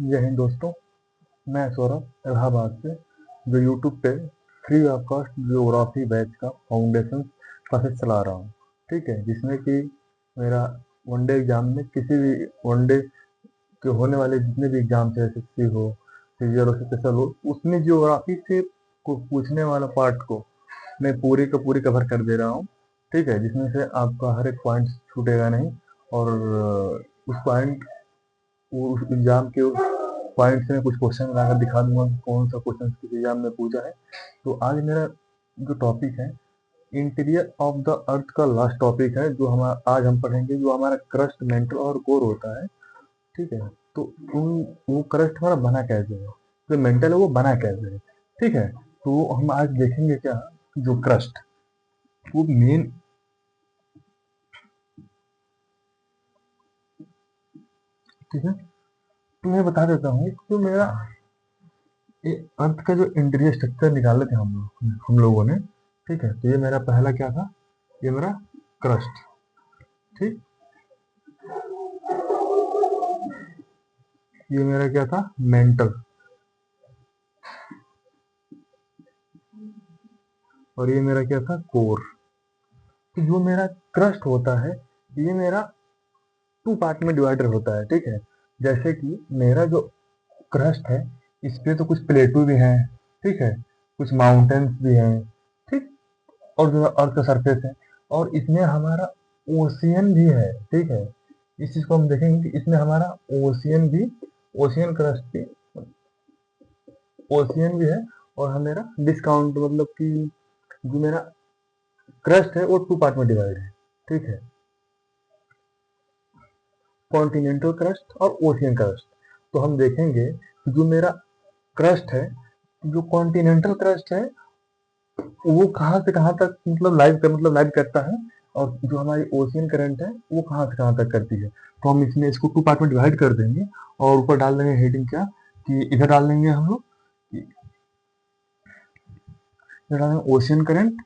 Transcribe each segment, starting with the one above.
जय हिंद दोस्तों। मैं सौरभ इलाहाबाद से जो यूट्यूब पे free of cost geography batch का फाउंडेशन क्लासेस चला रहा हूँ। ठीक है, जिसमें कि मेरा वनडे एग्जाम में किसी भी वनडे के होने वाले जितने भी एग्जाम है, एसएससी हो, सीजीएल हो, स्पेशल हो, उसमें जियोग्राफी से पूछने वाला पार्ट को मैं पूरी का पूरी कवर कर दे रहा हूँ। ठीक है, जिसमें से आपका हर एक पॉइंट छूटेगा नहीं और उस पॉइंट उस एग्जाम के पॉइंट से मैं कुछ क्वेश्चन बनाकर दिखा दूंगा कि कौन सा क्वेश्चन किस एग्जाम में पूछा है। तो आज मेरा जो टॉपिक है इंटीरियर ऑफ द अर्थ का लास्ट टॉपिक है, जो हमारा आज हम पढ़ेंगे, जो हमारा क्रस्ट, मेंटल और कोर होता है। ठीक है, तो उन वो क्रस्ट हमारा बना कैसे है, जो मेंटल है वो बना कैसे है। ठीक है, तो हम आज देखेंगे क्या, जो क्रस्ट वो मेन। ठीक है, तो मैं बता देता हूँ, तो मेरा ये अर्थ का जो इंटीरियर स्ट्रक्चर निकाले थे हम लोगों ने। ठीक है, तो ये मेरा पहला क्या था, ये मेरा क्रस्ट। ठीक, ये मेरा क्या था, मेंटल। और ये मेरा क्या था, कोर। तो जो मेरा क्रस्ट होता है ये मेरा टू पार्ट में डिवाइडर होता है। ठीक है, जैसे कि मेरा जो क्रस्ट है इस पे तो कुछ प्लेटू भी हैं, ठीक है, कुछ माउंटेन्स भी हैं, ठीक, और जो अर्थ का सरफेस है, और इसमें हमारा ओशियन भी है। ठीक है, इस चीज को हम देखेंगे कि इसमें हमारा ओशियन भी, ओशियन क्रस्ट भी, ओशियन भी है। और हमारा डिस्काउंट मतलब कि जो मेरा क्रस्ट है वो टू पार्ट में डिवाइड है। ठीक है, कॉन्टिनेंटल क्रस्ट और ओशियन क्रस्ट। तो हम देखेंगे कि जो मेरा क्रस्ट है, जो कॉन्टिनेंटल क्रस्ट है वो कहाँ से कहाँ तक मतलब लाइव करता है, और जो हमारी ओशियन करंट है वो कहाँ से कहाँ तक करती है। तो हम इसमें इसको टू पार्ट में डिवाइड कर देंगे और ऊपर डाल देंगे हेडिंग क्या, कि इधर डाल देंगे हम लोग, इधर डाल देंगे ओशियन करंट,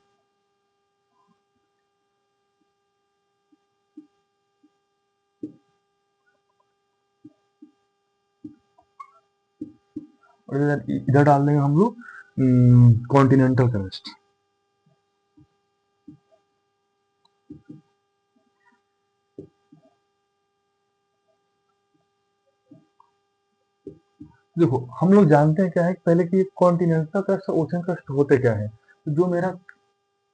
और इधर इधर डाल देंगे हम लोग कॉन्टिनेंटल क्रस्ट। देखो, हम लोग जानते हैं क्या है पहले कि कॉन्टिनेंटल क्रस्ट और ओशन क्रस्ट होते क्या है। तो जो मेरा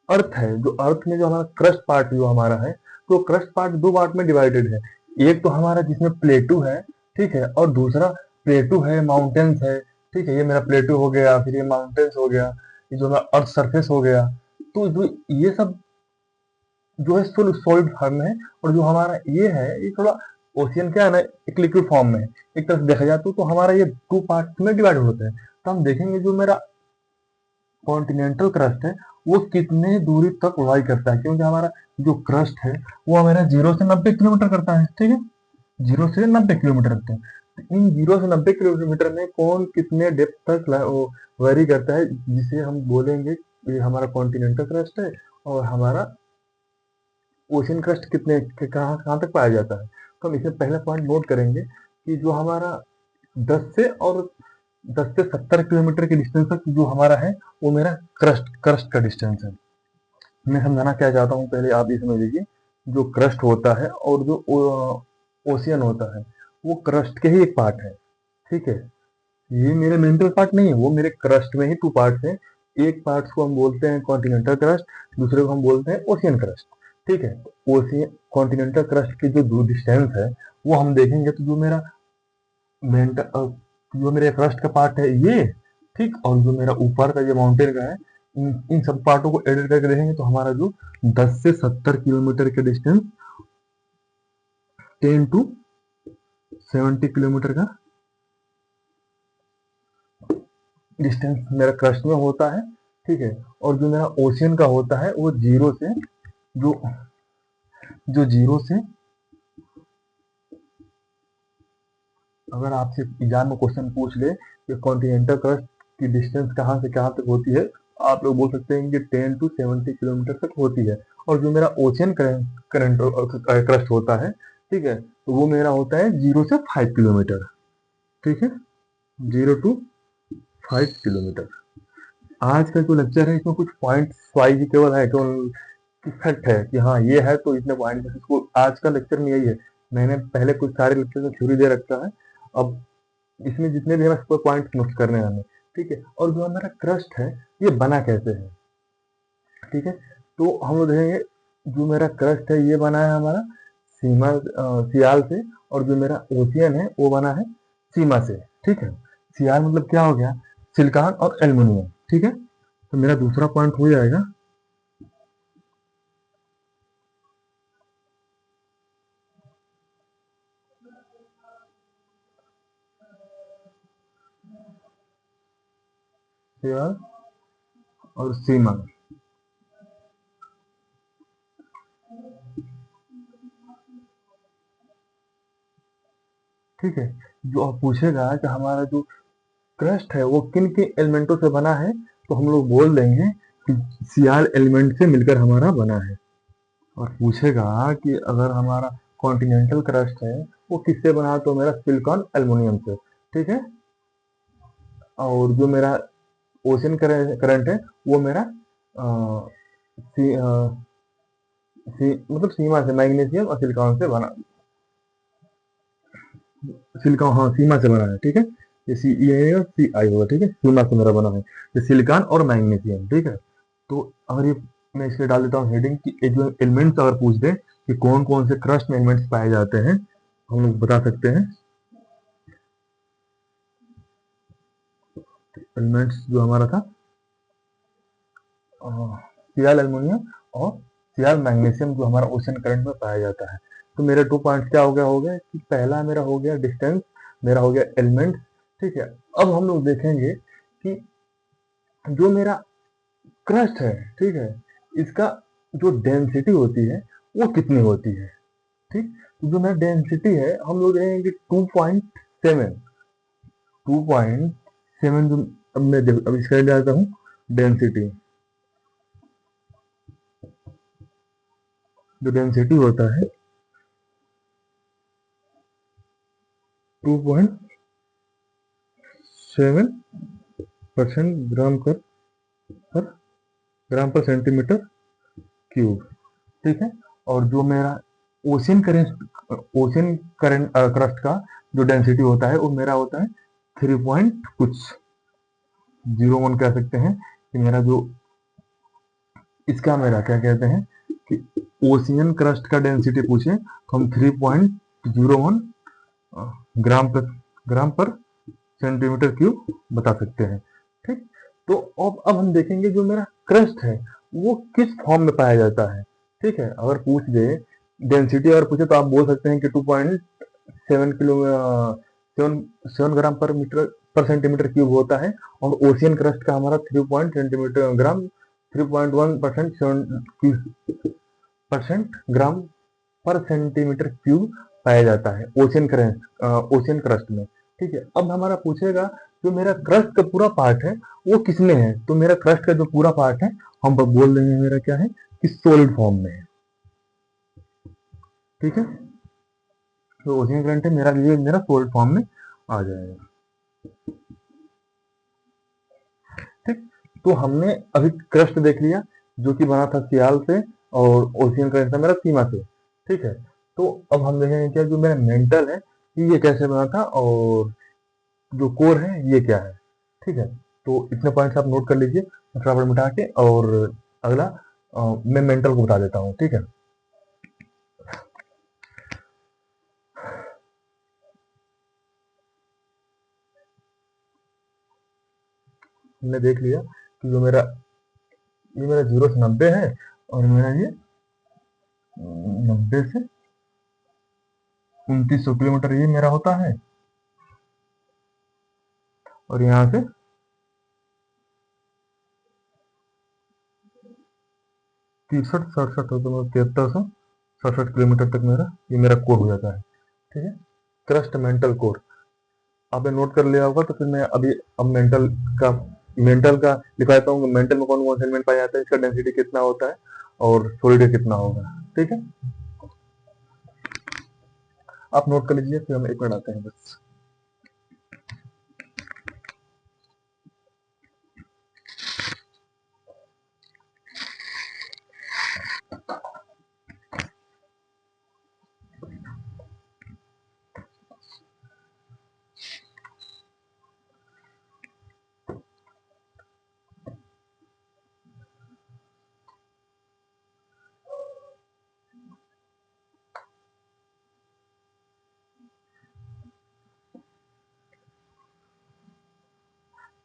अर्थ है, जो अर्थ में जो हमारा क्रस्ट पार्ट जो हमारा है, तो क्रस्ट पार्ट दो पार्ट में डिवाइडेड है। एक तो हमारा जिसमें प्लेटू है, ठीक है, और दूसरा प्लेटू है, माउंटेन्स है। ठीक है, ये मेरा प्लेटू हो गया, फिर ये माउंटेन्स हो गया, ये जो मेरा अर्थ सरफेस हो गया। तो जो ये सब जो है सॉलिड फॉर्म में है, और जो हमारा ये है ये थोड़ा ओशियन क्या है ना, एक लिक्विड फॉर्म में है। एक तरफ देखा जाए तो हमारा ये टू पार्ट में डिवाइड होते हैं। तो हम देखेंगे जो मेरा कॉन्टिनेंटल क्रस्ट है वो कितने दूरी तक वाई करता है, क्योंकि हमारा जो क्रस्ट है वो हमारा 0 से 90 किलोमीटर करता है। ठीक है, 0 से 90 किलोमीटर करते हैं। तो इन 0 से 90 किलोमीटर में कौन कितने डेप्थ तक वेरी करता है, जिसे हम बोलेंगे ये हमारा कॉन्टिनेंटल क्रस्ट है, और हमारा ओशन क्रस्ट कितने कहाँ कहाँ तक पाया जाता है। तो हम इसमें पहला पॉइंट नोट करेंगे कि जो हमारा 10 से और 10 से 70 किलोमीटर के डिस्टेंस तक जो हमारा है वो मेरा क्रस्ट क्रस्ट का डिस्टेंस है। मैं समझाना क्या चाहता हूँ, पहले आप ये समझ लीजिए। जो क्रस्ट होता है और जो ओशियन होता है वो क्रस्ट के ही एक पार्ट है। ठीक है, ये मेरे मेंटल पार्ट नहीं है, वो मेरे क्रस्ट में ही टू पार्ट है। एक पार्ट को हम बोलते हैं कॉन्टिनेंटल क्रस्ट, दूसरे को हम बोलते हैं ओशियन क्रस्ट। ठीक है, ओशियन कॉन्टिनेंटल क्रस्ट की जो डिस्टेंस है वो हम देखेंगे, तो जो मेरा मेंटल जो मेरे क्रस्ट का पार्ट है ये, ठीक, और जो मेरा ऊपर का ये माउंटेन का है, इन सब पार्टों को एडिट करके देखेंगे तो हमारा जो 10 से 70 किलोमीटर के डिस्टेंस, 10 टू 70 किलोमीटर का डिस्टेंस मेरा क्रस्ट में होता है। ठीक है, और जो मेरा ओशियन का होता है वो जीरो से जो जो जीरो से, अगर आपसे एग्जाम में क्वेश्चन पूछ ले कि कॉन्टिनेंटल क्रस्ट की डिस्टेंस कहाँ से कहाँ तक होती है, आप लोग बोल सकते हैं कि 10 टू 70 किलोमीटर तक होती है। और जो मेरा ओशियन करंट क्रस्ट होता है, ठीक है, तो वो मेरा होता है 0 से 5 किलोमीटर। ठीक है, 0 to 5 किलोमीटर। आज का जो लेक्चर है इसमें कुछ पॉइंट वाइज केवल है, केवल फैक्ट है कि हाँ ये है तो इतने पॉइंट, इसको आज का लेक्चर में यही है। मैंने पहले कुछ सारे लेक्चर में थ्योरी दे रखा है, अब इसमें जितने भी हमें पॉइंट नोट करने हैं हमें, ठीक है। और जो हमारा क्रस्ट है ये बना कैसे है, ठीक है। तो हम लोग देखेंगे जो मेरा क्रस्ट है ये बना है हमारा सियाल से, और जो मेरा ओशियन है वो बना है सीमा से, ठीक है। सियाल मतलब क्या हो गया, सिलिकॉन और एल्युमिनियम, ठीक है। तो मेरा दूसरा पॉइंट हो जाएगा सियाल और सीमा, ठीक है। जो आप पूछेगा कि हमारा जो क्रस्ट है वो किन किन एलिमेंटों से बना है, तो हम लोग बोल देंगे कि सियाल एलिमेंट से मिलकर हमारा बना है। और पूछेगा कि अगर हमारा कॉन्टिनेंटल क्रस्ट है वो किससे बना है, तो मेरा सिलिकॉन एल्युमिनियम से, ठीक है। और जो मेरा ओशन करंट है वो मेरा सी, मतलब सीमा से, मैग्नीशियम और सिलिकॉन से बना, सिलिकॉन, हाँ सीमा से बना है, ठीक है। ये सी ई है और सी आई होगा, ठीक है। सीमा से मेरा बना है ये सिलिकॉन और मैग्नीशियम, ठीक है। तो अगर ये मैं इसलिए डाल देता हूँ हेडिंग कि जो एलिमेंट्स अगर पूछ दे कि कौन कौन से क्रस्ट में एलिमेंट्स पाए जाते हैं, हम लोग बता सकते हैं। एलिमेंट्स जो हमारा था सियाल एल्युमिनियम और सियाल मैग्नीशियम जो हमारा ओशन करंट में पाया जाता है। तो मेरे 2 पॉइंट्स क्या हो गया कि पहला मेरा हो गया डिस्टेंस, मेरा हो गया एलिमेंट, ठीक है। अब हम लोग देखेंगे कि जो मेरा क्रस्ट है, ठीक है, इसका जो डेंसिटी होती है वो कितनी होती है, ठीक। तो जो मेरा डेंसिटी है हम लोग देखेंगे 2.7, 2.7 जो, अब मैं अब इसका डालता हूँ डेंसिटी, जो डेंसिटी होता है 2.7% पर सेंटीमीटर क्यूब, ठीक है। और जो मेरा ओशियन करंट, क्रस्ट का जो डेंसिटी होता है वो मेरा होता है 3 पॉइंट कुछ 01 कह सकते हैं कि मेरा जो इसका मेरा क्या कहते हैं कि ओशियन क्रस्ट का डेंसिटी पूछे तो हम 3.01 ग्राम पर सेंटीमीटर क्यूब बता सकते हैं, ठीक। तो अब हम देखेंगे जो मेरा क्रस्ट है वो किस फॉर्म में पाया जाता है, ठीक है। अगर पूछ दे डेंसिटी अगर पूछे तो आप बोल सकते हैं कि 2.7 किलो 7 ग्राम पर मीटर पर सेंटीमीटर क्यूब होता है, और ओशियन क्रस्ट का हमारा 3.1 ग्राम पर सेंटीमीटर क्यूब पाया जाता है ओशियन क्रस्ट में, ठीक है। अब हमारा पूछेगा जो मेरा क्रस्ट का पूरा पार्ट है वो किसमें है, तो मेरा क्रस्ट का जो पूरा पार्ट है हम बोल देंगे मेरा क्या है कि सॉलिड फॉर्म में है, ठीक है। तो ओशियन करंट है मेरा, ये मेरा सॉलिड फॉर्म में आ जाएगा, ठीक। तो हमने अभी क्रस्ट देख लिया जो कि बना था सियाल से, और ओशियन करंट था मेरा सीमा से, ठीक है। तो अब हम देखेंगे क्या जो मेरा मेंटल है कि ये कैसे बना था, और जो कोर है ये क्या है, ठीक है। तो इतने पॉइंट्स आप नोट कर लीजिए फटाफट मिटा के, और अगला मैं मेंटल को बता देता हूँ, ठीक है। हमने देख लिया कि जो मेरा ये मेरा 0 से 90 है, और मेरा ये 90 से 2900 किलोमीटर ये मेरा होता है, और यहाँ से 63-67 होता है, 7367 तक मेरा कोर हो जाता है, ठीक है। क्रस्ट मेंटल कोर आपने नोट कर लिया होगा, तो फिर मैं अभी अब का मेंटल का दिखाता हूँ मेंटल में कौन कौन से एलिमेंट पाया जाता है, इसका डेंसिटी कितना होता है और सॉलिड कितना होगा, ठीक है। आप नोट कर लीजिए, फिर हम 1 मिनट आते हैं बस।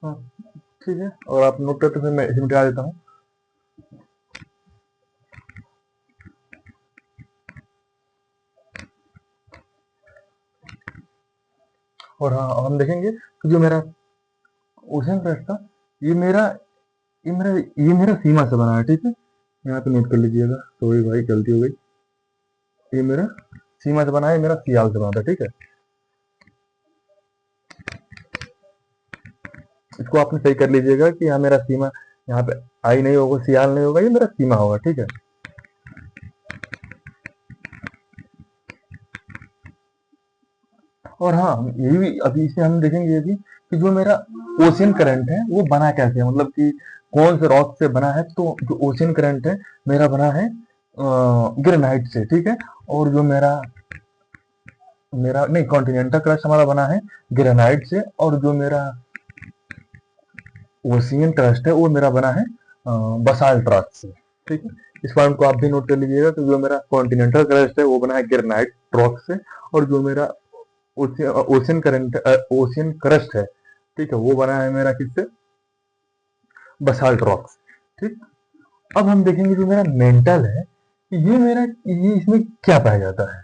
हाँ, ठीक है, और आप नोट करते फिर मैं इसे मिटा देता हूँ। और हाँ, अब हम देखेंगे कि जो मेरा ओशन क्रस्ट था, ये मेरा ये मेरा सीमा से बना है, ठीक है। यहाँ पे नोट कर लीजिएगा, सॉरी भाई गलती हो गई। ये मेरा सीमा से बना है, मेरा सियाल से बना था, ठीक है। इसको आपने सही कर लीजिएगा कि यहाँ मेरा सीमा, यहाँ पे आई नहीं होगा, सियाल नहीं होगा, ये मेरा सीमा होगा, ठीक है। और हाँ, ये भी अभी इसे हम देखेंगे ये भी कि जो मेरा ओशियन करंट है वो बना कैसे है, मतलब कि कौन से रॉक से बना है। तो जो ओशियन करंट है मेरा बना है ग्रेनाइट से, ठीक है। और जो मेरा मेरा नहीं, कॉन्टिनेंटल क्रस्ट हमारा बना है ग्रेनाइट से, और जो मेरा ओशियन क्रस्ट है वो मेरा बना है बसाल्ट रॉक से, ठीक है। इस पॉइंट को आप भी नोट कर लीजिएगा कि जो मेरा कॉन्टिनेंटल क्रस्ट है वो बना है ग्रेनाइट रॉक से, और जो मेरा ओशियन क्रस्ट है, ठीक है, वो बना है मेरा किससे, बसाल्ट रॉक से, ठीक। अब हम देखेंगे जो मेरा मेंटल है, ये इसमें क्या पाया जाता है,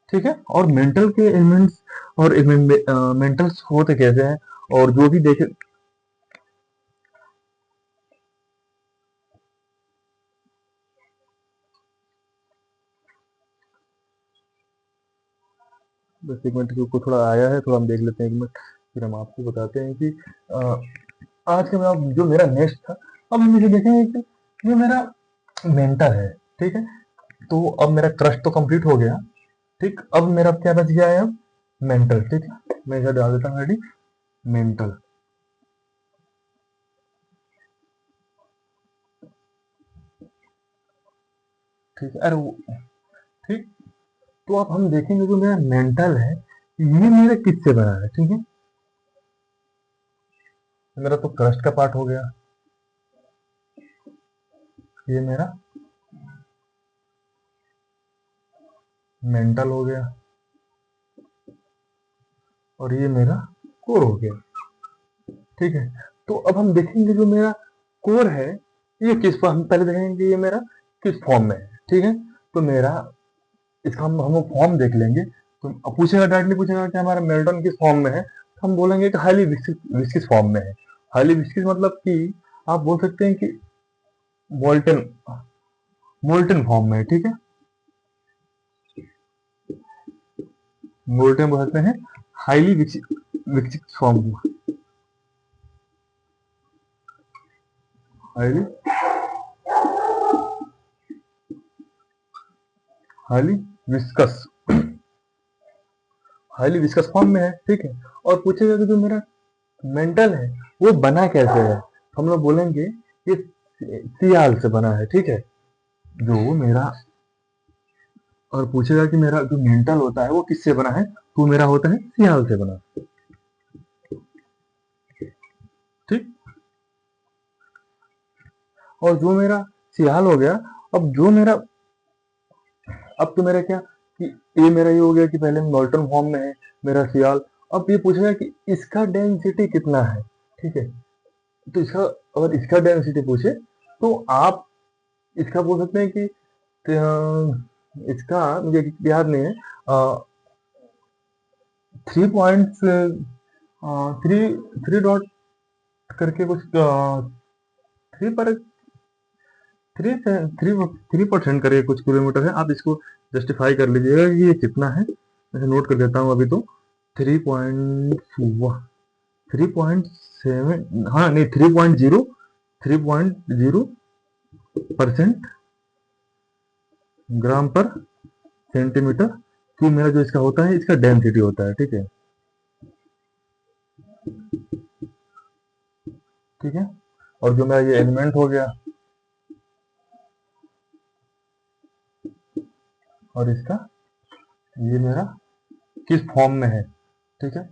ठीक है। और मेंटल के एलिमेंट्स और मेंटल्स होते कैसे हैं, और जो भी देखे, बस एक मिनट को थोड़ा आया है, थोड़ा हम देख लेते हैं एक मिनट, फिर हम आपको बताते हैं कि आज के बाद जो मेरा नेक्स्ट था, अब हम इसे देखेंगे कि जो मेरा मेंटल है, ठीक है। तो अब मेरा क्रस्ट तो कंप्लीट हो गया, ठीक। अब मेरा क्या बच गया है, अब मेंटल, ठीक है। मैं इसे डाल देता हूँ रेडी, मेंटल, ठीक है। ठीक। तो अब हम देखेंगे जो मेरा मेंटल है, ये मेरा किससे बना है, ठीक है। मेरा तो क्रस्ट का पार्ट हो गया, ये मेरा मेंटल हो गया, और ये मेरा कोर हो गया, ठीक है। तो अब हम देखेंगे जो मेरा कोर है, ये किस फॉर्म, हम पहले देखेंगे कि ये मेरा किस फॉर्म में है, ठीक है। तो मेरा इसका हम फॉर्म देख लेंगे। तो अब पूछेगा, डायरेक्टली पूछेगा कि हमारा मेल्टन किस फॉर्म में है, तो हम बोलेंगे कि हाईली विस्किस फॉर्म में है। हाईली विस्किस मतलब कि आप बोल सकते हैं कि मोल्टन मोल्टन फॉर्म में है, ठीक है। मोल्टन बोल सकते हैं, हाईली विकसित form, highly highly viscous highly viscous form में है, ठीक है। और पूछेगा कि जो मेरा मेंटल है वो बना कैसे है, तो हम लोग बोलेंगे ये सियाल से बना है, ठीक है। जो मेरा, और पूछेगा कि मेरा जो मेंटल होता है वो किससे बना है, तो मेरा होता है सियाल से बना, ठीक। और जो मेरा सियाल हो गया, अब जो मेरा, अब तो मेरा क्या कि ये मेरा ये हो गया कि पहले मोल्टन फॉर्म में है मेरा सियाल। अब ये पूछेगा कि इसका डेंसिटी कितना है, ठीक है। तो इसका, अगर इसका डेंसिटी पूछे तो आप इसका बोल सकते हैं कि इसका मुझे याद नहीं है, 3 पॉइंट, थ्री थ्री डॉट करके कुछ, थ्री पर थ्री थ्री 3% करके कुछ किलोमीटर है। आप इसको जस्टिफाई कर लीजिएगा कि ये कितना है, मैं नोट कर लेता हूँ अभी। तो 3.7, हाँ नहीं, 3.0 ग्राम पर सेंटीमीटर क्यूब मेरा जो इसका होता है, इसका डेंसिटी होता है, ठीक है। ठीक है। और जो मेरा ये एलिमेंट हो गया, और इसका ये मेरा किस फॉर्म में है, ठीक है।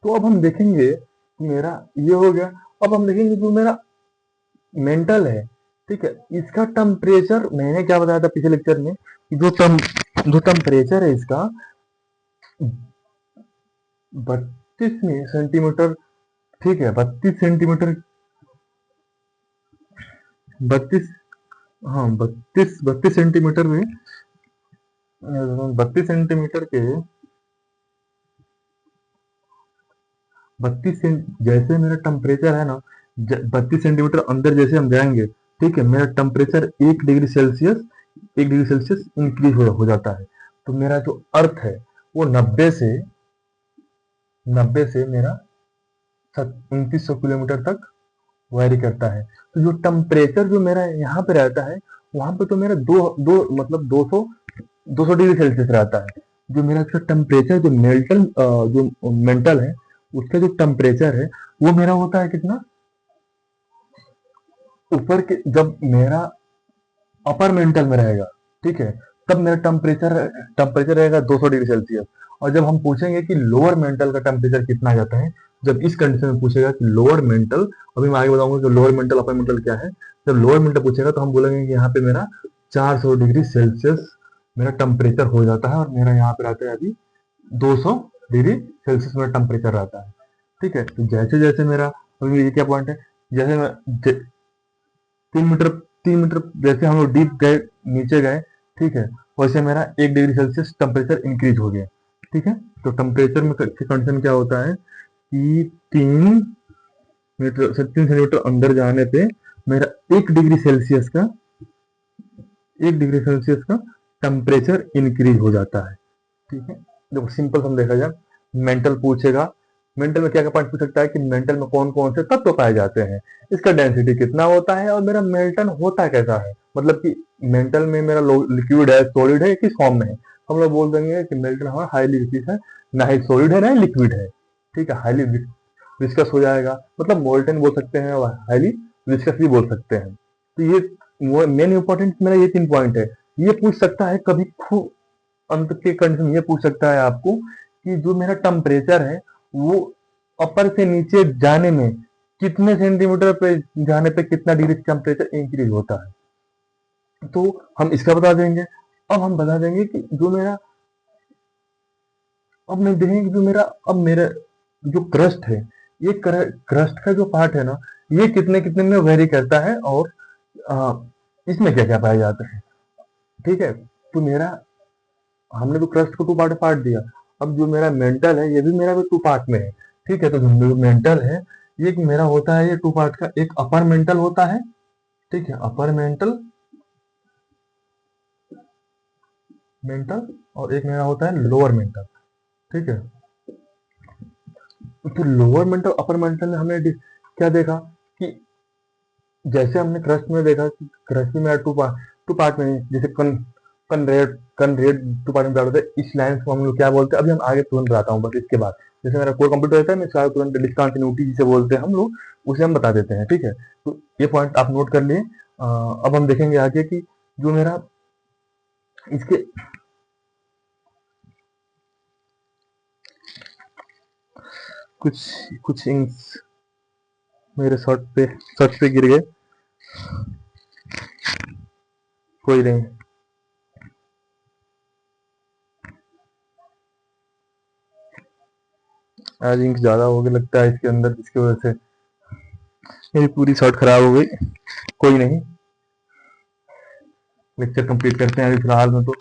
तो अब हम देखेंगे कि मेरा ये हो गया। अब हम देखेंगे जो मेरा मेंटल है, ठीक है, इसका टेम्परेचर मैंने क्या बताया था पिछले लेक्चर में कि जो टेम्परेचर है इसका 32 सेंटीमीटर ठीक है, 32 सेंटीमीटर, 32, हाँ 32 सेंटीमीटर में, 32 सेंटीमीटर के, 32 जैसे मेरा टेम्परेचर है ना, 32 सेंटीमीटर अंदर जैसे हम जाएंगे, ठीक है, मेरा temperature 1 degree Celsius, 1 degree Celsius increase हो जाता है। तो मेरा जो अर्थ है वो 90 से मेरा 2900 किलोमीटर तक वेरी करता है। तो जो टेम्परेचर जो मेरा यहाँ पे रहता है, वहां पे तो मेरा मतलब 200 डिग्री सेल्सियस रहता है। जो मेरा जो टेम्परेचर जो मेंटल है, उसका जो टेम्परेचर है वो मेरा होता है कितना, ऊपर के, जब मेरा अपर मेंटल में रहेगा, ठीक है, तब मेरा टेम्परेचर रहेगा 200 डिग्री सेल्सियस। और जब हम पूछेंगे कि लोअर मेंटल का टेम्परेचर कितना जाता है, जब इस कंडीशन में पूछेगा कि लोअर मेंटल, अभी मैं आगे बताऊंगा कि लोअर मेंटल अपर मेंटल क्या है, जब लोअर मेंटल पूछेगा तो हम बोलेंगे कि यहाँ पे मेरा 400 डिग्री सेल्सियस मेरा टेम्परेचर हो जाता है, और मेरा यहाँ पे रहता है अभी 200 डिग्री सेल्सियस मेरा टेम्परेचर रहता है। ठीक है, तो जैसे जैसे मेरा, अभी ये क्या पॉइंट है, जैसे मैं 3 मीटर, 3 मीटर जैसे हम लोग डीप गए, नीचे गए, ठीक है, वैसे मेरा 1 डिग्री सेल्सियस टेम्परेचर इंक्रीज हो गया। ठीक है, तो टेम्परेचर में कंडीशन क्या होता है कि 3 सेंटीमीटर अंदर जाने पे मेरा 1 डिग्री सेल्सियस का टेम्परेचर इंक्रीज हो जाता है। ठीक है, देखो सिंपल हम देखा जाए, मेंटल पूछेगा, मेंटल में क्या क्या पॉइंट पूछ सकता है कि मेंटल में कौन कौन से तत्व पाए जाते हैं, इसका डेंसिटी कितना होता है, और मेरा मेल्टन होता कैसा है, मतलब कि मेंटल में मेरा लिक्विड है, सॉलिड है, किस फॉर्म में है। हम लोग बोल देंगे कि मेल्टन हमारा हाईली विस्कस है, ना ही सॉलिड है ना ही लिक्विड है। ठीक है, हाईली विस्कस हो जाएगा, मतलब मोल्टन बोल सकते हैं और हाईली विस्कस भी बोल सकते हैं। तो ये मेन इंपॉर्टेंट मेरा ये 3 पॉइंट है। ये पूछ सकता है कभी, अंत के कंडीशन ये पूछ सकता है आपको कि जो मेरा टेम्परेचर है वो अपर से नीचे जाने में कितने सेंटीमीटर पे जाने पे कितना डिग्री टेम्परेचर इंक्रीज होता है, तो हम इसका बता देंगे। अब हम बता देंगे कि जो मेरा, अब मैं देखेंगे कि जो मेरा, अब मेरा जो क्रस्ट है, ये क्रस्ट का जो पार्ट है ना, ये कितने कितने में वेरी करता है, और आ, इसमें क्या क्या पाया जाता है। ठीक है, तो मेरा, हमने तो क्रस्ट को 2 पार्ट में पार्ट दिया, अब जो मेरा मेंटल है ये भी मेरा भी 2 पार्ट में है। ठीक है, तो जो मेंटल है ये मेरा होता है, ये 2 पार्ट का, एक अपर मेंटल होता है, ठीक है, अपर मेंटल, मेंटल, और एक मेरा होता है लोअर मेंटल। ठीक है, तो लोअर मेंटल अपर मेंटल में हमने क्या देखा कि जैसे हमने क्रस्ट में देखा कि क्रस्ट में मेरा 2 पार्ट में है, जैसे कनरेड 2 पार्ट में होता है, इस लाइन को हम लोग क्या बोलते हैं, अभी हम आगे तुरंत बताता हूँ, बस इसके बाद जैसे मेरा कोर कंप्लीट होता है, मैं सारा तुरंत डिस्कंटिन्यूटी जिसे बोलते हैं हम लोग, उसे हम बता देते हैं। ठीक है, तो ये पॉइंट आप नोट कर लिए। अब हम देखेंगे आगे कि जो मेरा इसके, कुछ कुछ इंक्स मेरे शर्ट पे गिर गए, कोई नहीं, आज इंक ज्यादा हो गया लगता है इसके अंदर, जिसकी वजह से मेरी पूरी शर्ट खराब हो गई। कोई नहीं, लेक्चर कंप्लीट करते हैं अभी फिलहाल में। तो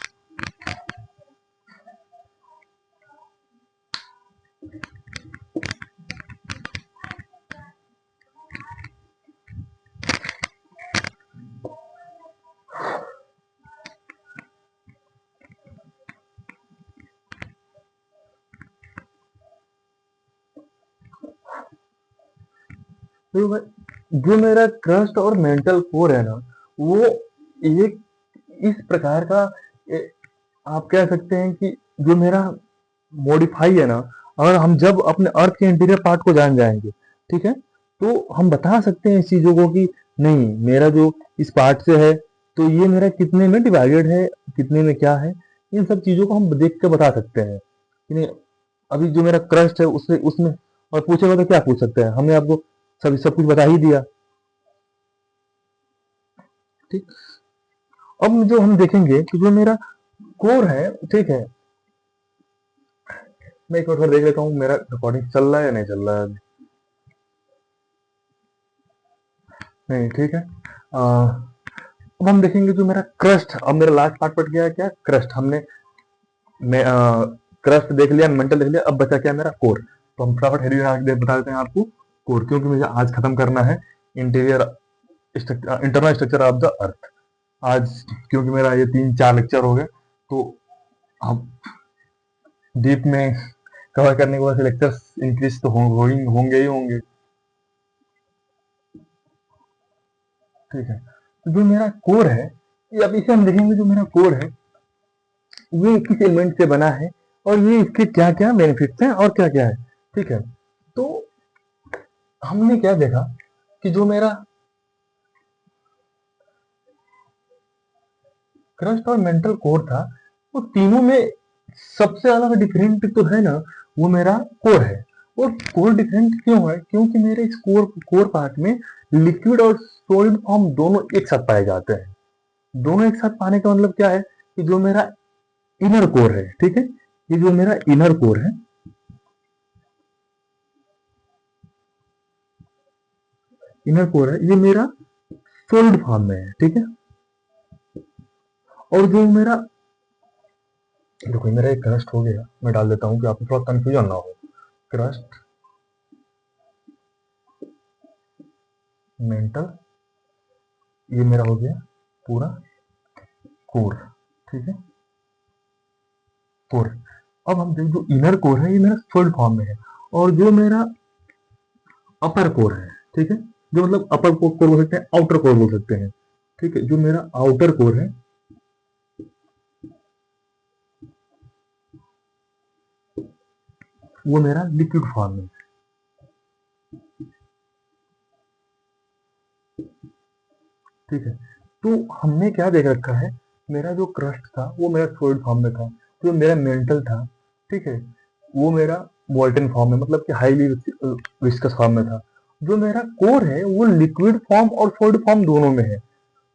जो मेरा क्रस्ट और मेंटल कोर है ना, वो एक इस प्रकार का, आप कह सकते हैं कि जो मेरा मॉडिफाई है ना, अगर हम जब अपने अर्थ के इंटीरियर पार्ट को जान जाएंगे, ठीक है, तो हम बता सकते हैं इस चीजों को कि नहीं, मेरा जो इस पार्ट से है, तो ये मेरा कितने में डिवाइडेड है, कितने में क्या है, इन सब चीजों को हम देख के बता सकते हैं कि नहीं। अभी जो मेरा क्रस्ट है उससे उसमें, और पूछेगा तो क्या पूछ सकते हैं, हमने आपको सब कुछ बता ही दिया। ठीक, अब जो हम देखेंगे कि जो मेरा कोर है, ठीक है, मैं एक बार देख लेता हूँ मेरा रिकॉर्डिंग चल रहा है या नहीं चल रहा है। नहीं, ठीक है। अब हम देखेंगे जो मेरा क्रस्ट, अब मेरा लास्ट पार्ट पट गया है क्या, क्रस्ट। हमने मैं क्रस्ट देख लिया, मेंटल देख लिया, अब बचा क्या मेरा कोर। तो हम फटाफट हेडिंग बता देते हैं आपको कोर, क्योंकि मुझे आज खत्म करना है interior internal structure of the earth आज, क्योंकि मेरा ये 3-4 लेक्चर हो गए, तो अब डीप में कवर करने के बाद लेक्चर्स इंक्रीज तो होंगे ही होंगे। ठीक है, तो जो मेरा कोर है, ये अब इसे हम देखेंगे। जो मेरा कोर है ये किस एलिमेंट से बना है और ये इसके क्या क्या बेनिफिट्स हैं और क्या क्या है। ठीक है, तो हमने क्या देखा कि जो मेरा क्रस्ट और मेंटल कोर था, वो तीनों में सबसे ज्यादा डिफरेंट तो है ना, वो मेरा कोर है। और कोर डिफरेंट क्यों है, क्योंकि मेरे इस कोर पार्ट में लिक्विड और सॉलिड फॉर्म दोनों एक साथ पाए जाते हैं। दोनों एक साथ पाने का मतलब क्या है कि जो मेरा इनर कोर है, ठीक है, ये जो मेरा इनर कोर है, ये मेरा सॉलिड फॉर्म में है। ठीक है, और जो मेरा, देखो मेरा एक क्रस्ट हो गया, मैं डाल देता हूं कि आपको थोड़ा कंफ्यूजन ना हो। क्रस्ट, मेंटल, ये मेरा हो गया पूरा कोर। ठीक है, कोर। अब हम देख, जो इनर कोर है ये मेरा सॉलिड फॉर्म में है, और जो मेरा अपर कोर है, ठीक है, जो मतलब अपर कोर बोल सकते हैं, आउटर कोर बोल सकते हैं। ठीक है, जो मेरा आउटर कोर है वो मेरा लिक्विड फॉर्म में। ठीक है, तो हमने क्या देख रखा है, मेरा जो क्रस्ट था वो मेरा सॉलिड फॉर्म में था, जो मेरा मेंटल था, ठीक है, वो मेरा मोल्टन फॉर्म में, मतलब कि हाईली विस्कस फॉर्म में था। जो मेरा कोर है वो लिक्विड फॉर्म और सॉलिड फॉर्म दोनों में है।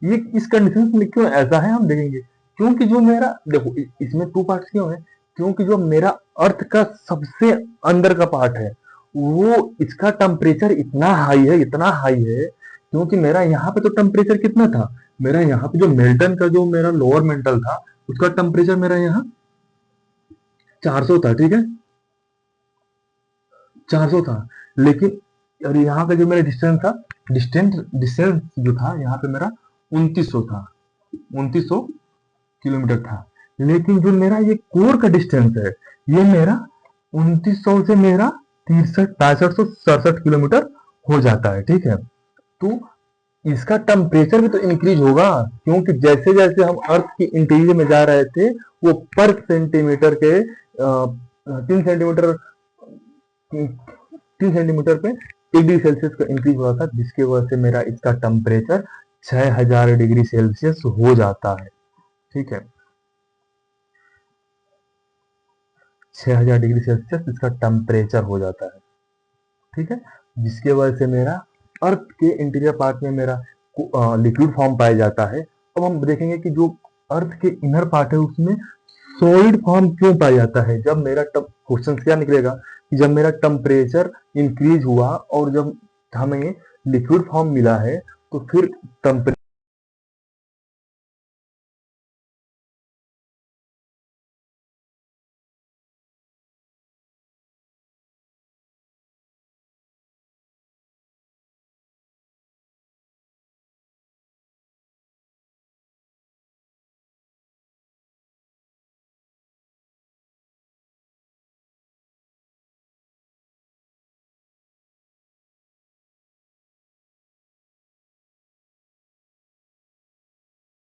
ये इस कंडीशन में क्यों ऐसा है हम देखेंगे, क्योंकि जो मेरा, देखो इसमें 2 पार्ट्स क्यों है, क्योंकि जो मेरा अर्थ का सबसे अंदर का पार्ट है वो, इसका टेम्परेचर इतना हाई है, इतना हाई है, क्योंकि मेरा यहाँ पे तो टेम्परेचर कितना था, मेरा यहाँ पे जो मेल्टन का जो मेरा लोअर मेंटल था उसका टेम्परेचर मेरा यहाँ 400 था। ठीक है, 400 था, लेकिन और यहाँ का जो मेरा डिस्टेंस था, डिस्टेंस जो था यहाँ पे मेरा 2900 था, 2900 किलोमीटर था। लेकिन जो मेरा ये कोर का डिस्टेंस है ये मेरा 2900 से मेरा 63,6567 किलोमीटर हो जाता है। ठीक है, तो इसका टेम्परेचर भी तो इंक्रीज होगा, क्योंकि जैसे जैसे हम अर्थ की इंटीरियर में जा रहे थे वो पर सेंटीमीटर के 3 सेंटीमीटर 3 सेंटीमीटर पे 1 डिग्री सेल्सियस का इंक्रीज हुआ था, जिसकी वजह से मेरा इसका टेम्परेचर 6000 डिग्री सेल्सियस हो जाता है। ठीक है, 6000 डिग्री सेल्सियस इसका टेम्परेचर हो जाता है। ठीक है, जिसके वजह से मेरा अर्थ के इंटीरियर पार्ट में मेरा लिक्विड फॉर्म पाया जाता है। अब हम देखेंगे कि जो अर्थ के इनर पार्ट है उसमें सॉलिड फॉर्म क्यों पाया जाता है। जब मेरा क्वेश्चन क्या निकलेगा कि जब मेरा टेम्परेचर इंक्रीज हुआ और जब हमें लिक्विड फॉर्म मिला है तो फिर टेम्परेचर